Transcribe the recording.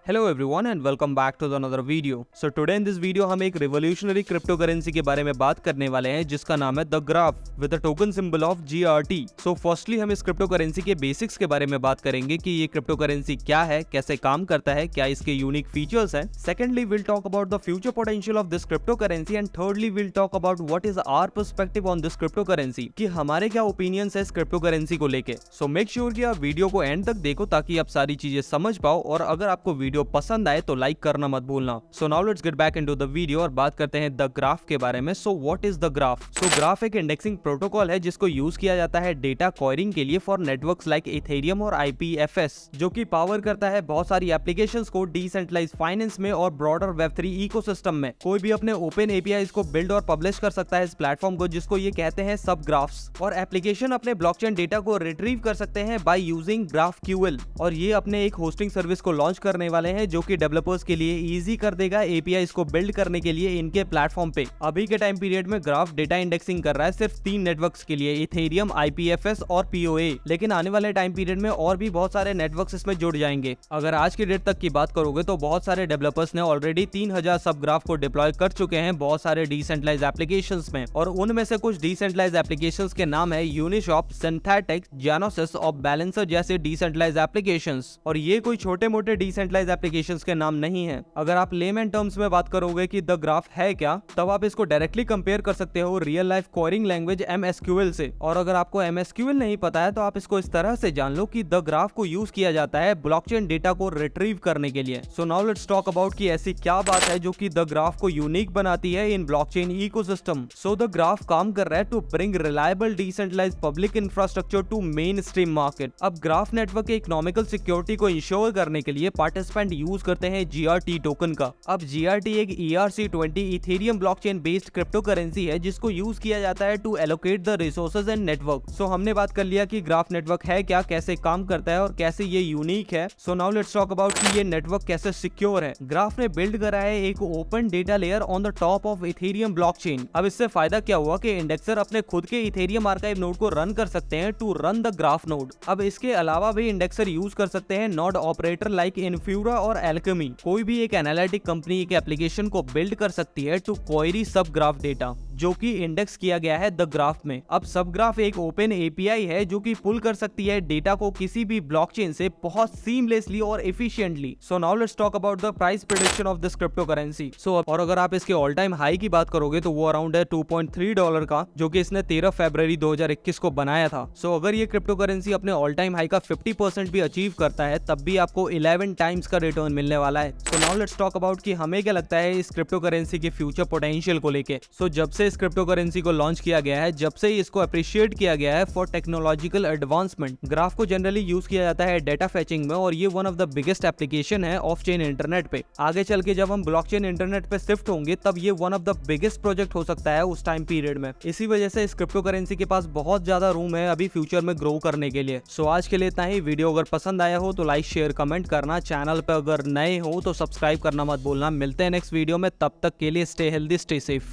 Hello everyone and welcome back to another video. So today in this video हम एक revolutionary cryptocurrency के बारे में बात करने वाले हैं जिसका नाम है The Graph with a token symbol of GRT. So firstly हम इस cryptocurrency के बेसिक्स के बारे में बात करेंगे कि ये cryptocurrency क्या है, कैसे काम करता है, क्या इसके यूनिक फीचर्स हैं. Secondly we'll talk about the future potential of this cryptocurrency and thirdly we'll talk about what is our perspective on this cryptocurrency कि हमारे क्या ओपिनियंस है इस cryptocurrency को लेके. So make sure कि आप वीडियो को एंड तक देखो ताकि आप सारी चीजें समझ पाओ और अगर आपको वीडियो पसंद आए तो लाइक करना मत भूलना. सो now let's get back into the video और बात करते हैं द ग्राफ के बारे में. So what is the graph? So graph एक इंडेक्सिंग प्रोटोकॉल है जिसको यूज किया जाता है डेटा क्वायरिंग के लिए फॉर नेटवर्क्स लाइक इथेरियम और IPFS, जो कि पावर करता है बहुत सारी एप्लीकेशंस को डिसेंट्रलाइज्ड फाइनेंस में और ब्रॉडर वेब3 इकोसिस्टम में. कोई भी अपने ओपन एपीआई को बिल्ड और पब्लिश कर सकता है इस प्लेटफॉर्म को, जिसको ये कहते हैं सब ग्राफ्स, और एप्लीकेशन अपने ब्लॉकचेन डेटा को रिट्रीव कर सकते हैं बाय यूजिंग GraphQL. और ये अपने एक होस्टिंग सर्विस को लॉन्च करने वाले हैं जो कि डेवलपर्स के लिए इजी कर देगा एपीआई को बिल्ड करने के लिए इनके प्लेटफॉर्म पे. अभी के टाइम पीरियड में ग्राफ डेटा इंडेक्सिंग कर रहा है सिर्फ 3 नेटवर्क्स के लिए, इथेरियम, IPFS और POA. लेकिन आने वाले टाइम पीरियड में और भी बहुत सारे नेटवर्क्स इसमें जुड़ जाएंगे. अगर आज की डेट तक की बात करोगे तो बहुत सारे डेवलपर्स ने ऑलरेडी 3000 सब ग्राफ को डिप्लॉय कर चुके हैं बहुत सारे डिसेंट्रलाइज्ड एप्लीकेशंस में. और उनमें से कुछ डिसेंट्रलाइज्ड एप्लीकेशंस के नाम है यूनिशॉप, सिंथेटिक, जेनोसिस और बैलेंसर जैसे डिसेंट्रलाइज्ड एप्लीकेशंस. और ये कोई छोटे मोटे डिसेंट्रलाइज्ड एप्लीकेशंस के नाम नहीं है. अगर आप लेमैन टर्म्स में बात करोगे कि द ग्राफ है क्या, तब आप इसको डायरेक्टली कंपेयर कर सकते हो real life quarrying language MSQL से. और अगर आपको MSQL नहीं पता है तो आप इसको इस तरह से जान लो कि द ग्राफ को यूज किया जाता है ब्लॉकचेन डेटा को रिट्रीव करने के लिए. सो नाउ लेट्स टॉक अबाउट कि ऐसी क्या बात है जो कि द ग्राफ को यूनिक बनाती है in blockchain ecosystem. So the Graph काम कर रहा है to bring reliable decentralized public infrastructure to mainstream market. अब ग्राफ नेटवर्क के इकोनॉमिकल सिक्योरिटी को इंश्योर करने के लिए पार्टिसिपेंट यूज करते हैं GRT टोकन का. अब GRT एक ERC20 Ethereum blockchain based crypto currency है जिसको यूज किया जाता है to allocate the resources and network. So हमने बात कर लिया कि ग्राफ नेटवर्क है क्या, कैसे काम करता है और कैसे ये यूनिक है. सो नाउ लेट्स टॉक अबाउट कि ये नेटवर्क कैसे सिक्योर है. ग्राफ ने बिल्ड करा है एक open data layer on the top of Ethereum blockchain. अब इससे फायदा क्या हुआ कि इंडेक्सर अपने खुद के इथेरियम आर्काइव नोड को रन कर सकते हैं to run the Graph node. अब इसके अलावा भी इंडेक्सर यूज कर सकते हैं नोड ऑपरेटर लाइक इन्फ्यूरा और एल्केमी. कोई भी एक एनालिटिक कंपनी एक एप्लीकेशन को बिल्ड कर सकती है to query subgraph data जो कि इंडेक्स किया गया है द ग्राफ में. अब सब ग्राफ एक ओपन एपीआई है जो कि पुल कर सकती है डेटा को किसी भी ब्लॉकचेन से बहुत सीमलेसली और efficiently. So now let's talk about the price prediction of this cryptocurrency. So और अगर आप इसके ऑल टाइम हाई की बात करोगे तो वो अराउंड है $2.3 का, जो कि इसने 13 फरवरी 2021 को बनाया था. सो अगर ये क्रिप्टोकरेंसी अपने ऑल टाइम हाई का 50% भी अचीव करता है तब भी आपको 11 टाइम्स का रिटर्न मिलने वाला है. सो नाउ लेट्स टॉक अबाउट कि हमें क्या लगता है इस क्रिप्टोकरेंसी के फ्यूचर पोटेंशियल को लेके. सो जब से इस क्रिप्टो करेंसी को लॉन्च किया गया है, जब से इसको अप्रिशिएट किया गया है फॉर टेक्नोलॉजिकल एडवांसमेंट. ग्राफ को जनरली यूज किया जाता है डेटा फेचिंग में और ये one of the biggest application है ऑफ चेन इंटरनेट पे. आगे चल के जब हम ब्लॉकचेन इंटरनेट पे शिफ्ट होंगे तब ये one of the biggest project हो सकता है उस टाइम पीरियड में. इसी वजह से इस क्रिप्टो करेंसी के पास बहुत ज्यादा रूम है अभी फ्यूचर में ग्रो करने के लिए. सो आज के लिए इतना ही. वीडियो अगर पसंद आया हो तो लाइक, शेयर, कमेंट करना. चैनल पे अगर नए हो तो सब्सक्राइब करना मत भूलना. मिलते हैं नेक्स्ट वीडियो में, तब तक के लिए स्टे हेल्दी, स्टे सेफ.